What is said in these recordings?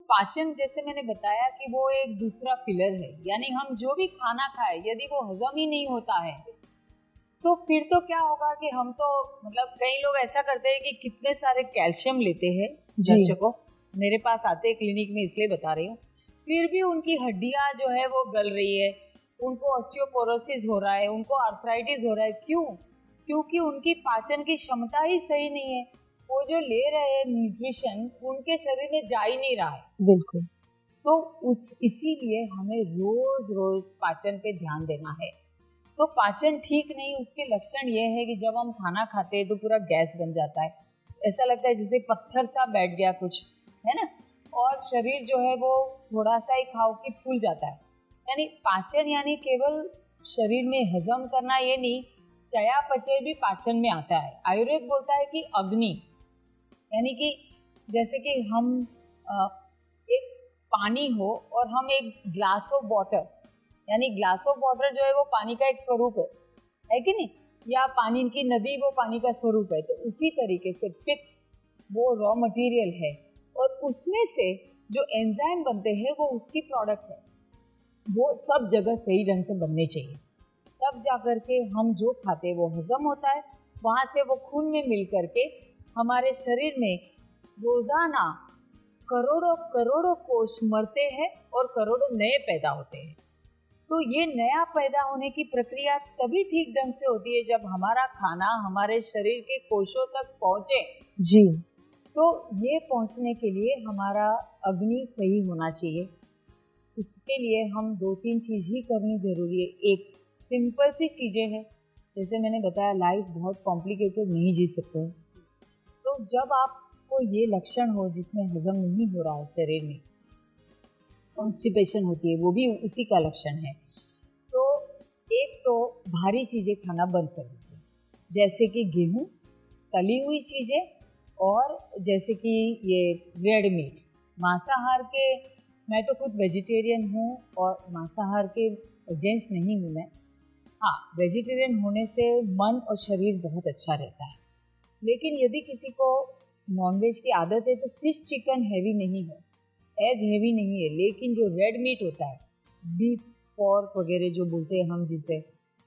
पाचन जैसे मैंने बताया कि वो एक दूसरा पिलर है, यानी हम जो भी खाना खाए यदि वो हजम ही नहीं होता है तो फिर तो क्या होगा कि हम तो मतलब कई लोग ऐसा करते हैं कि कितने सारे कैल्शियम लेते हैं। दर्शकों मेरे पास आते हैं क्लिनिक में, इसलिए बता रही हूँ, फिर भी उनकी हड्डियां जो है वो गल रही है, उनको ऑस्टियोपोरोसिस हो रहा है, उनको आर्थराइटिस हो रहा है। क्यों? क्योंकि उनकी पाचन की क्षमता ही सही नहीं है। वो जो ले रहे हैं न्यूट्रिशन उनके शरीर में जा ही नहीं रहा है। बिल्कुल। तो इसीलिए हमें रोज रोज पाचन पे ध्यान देना है। तो पाचन ठीक नहीं, उसके लक्षण ये है कि जब हम खाना खाते हैं तो पूरा गैस बन जाता है, ऐसा लगता है जैसे पत्थर सा बैठ गया कुछ, है ना। और शरीर जो है वो थोड़ा सा ही खाओ कि फूल जाता है। यानी पाचन यानी केवल शरीर में हजम करना ये नहीं, चयापचय भी पाचन में आता है। आयुर्वेद बोलता है कि अग्नि, यानी कि जैसे कि हम एक पानी हो और हम एक ग्लास ऑफ वाटर, यानी ग्लास ऑफ वाटर जो है वो पानी का एक स्वरूप है कि नहीं, या पानी की नदी वो पानी का स्वरूप है। तो उसी तरीके से पित्त वो रॉ मटेरियल है और उसमें से जो एंजाइम बनते हैं वो उसकी प्रोडक्ट है। वो सब जगह सही ढंग से बनने चाहिए, तब जाकर के हम जो खाते हैं वो हजम होता है। वहाँ से वो खून में मिल करके हमारे शरीर में रोजाना करोड़ों करोड़ों कोष मरते हैं और करोड़ों नए पैदा होते हैं। तो ये नया पैदा होने की प्रक्रिया तभी ठीक ढंग से होती है जब हमारा खाना हमारे शरीर के कोषों तक पहुँचे। जी। तो ये पहुँचने के लिए हमारा अग्नि सही होना चाहिए। उसके लिए हम 2-3 चीज़ ही करनी जरूरी है। एक सिंपल सी चीज़ें हैं, जैसे मैंने बताया लाइफ बहुत कॉम्प्लिकेटेड नहीं जी सकते हैं। तो जब आपको ये लक्षण हो जिसमें हजम नहीं हो रहा है, शरीर में कॉन्स्टिपेशन होती है, वो भी उसी का लक्षण है। तो एक तो भारी चीज़ें खाना बंद कर दीजिए, जैसे कि गेहूँ, तली हुई चीज़ें, और जैसे कि ये रेड मीट, मांसाहार के। मैं तो खुद वेजिटेरियन हूँ और मांसाहार के अगेंस्ट नहीं हूँ मैं। हाँ, वेजिटेरियन होने से मन और शरीर बहुत अच्छा रहता है। लेकिन यदि किसी को नॉनवेज की आदत है तो फिश चिकन हैवी नहीं है, एग हैवी नहीं है, लेकिन जो रेड मीट होता है, बीफ पोर्क वगैरह जो बोलते हैं हम जिसे,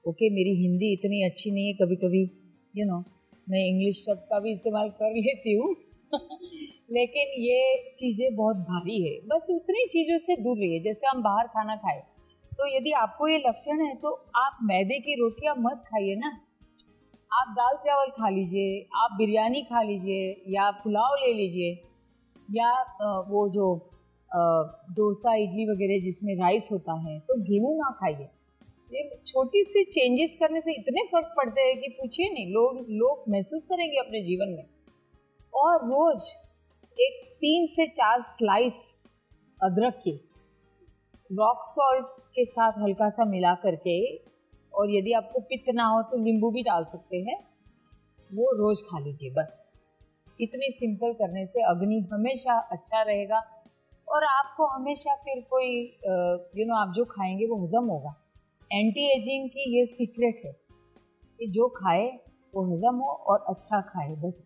ओके मेरी हिंदी इतनी अच्छी नहीं है, कभी कभी मैं इंग्लिश शब्द का भी इस्तेमाल कर लेती हूँ लेकिन ये चीज़ें बहुत भारी है, बस उतनी चीज़ों से दूर रहिए। जैसे हम बाहर खाना खाए तो यदि आपको ये लक्षण है तो आप मैदे की रोटियां मत खाइए ना, आप दाल चावल खा लीजिए, आप बिरयानी खा लीजिए, या पुलाव ले लीजिए, या वो जो डोसा इडली वगैरह जिसमें राइस होता है, तो गेहूँ ना खाइए। ये छोटी सी चेंजेस करने से इतने फर्क पड़ते हैं कि पूछिए नहीं, लोग महसूस करेंगे अपने जीवन में। और रोज एक 3 से 4 स्लाइस अदरक के रॉक सॉल्ट के साथ हल्का सा मिला करके, और यदि आपको पित्त ना हो तो नींबू भी डाल सकते हैं, वो रोज खा लीजिए। बस इतने सिंपल करने से अग्नि हमेशा अच्छा रहेगा और आपको हमेशा फिर कोई आप जो खाएंगे वो हजम होगा। एंटी एजिंग की ये सीक्रेट है कि जो खाए वो हजम हो और अच्छा खाए, बस।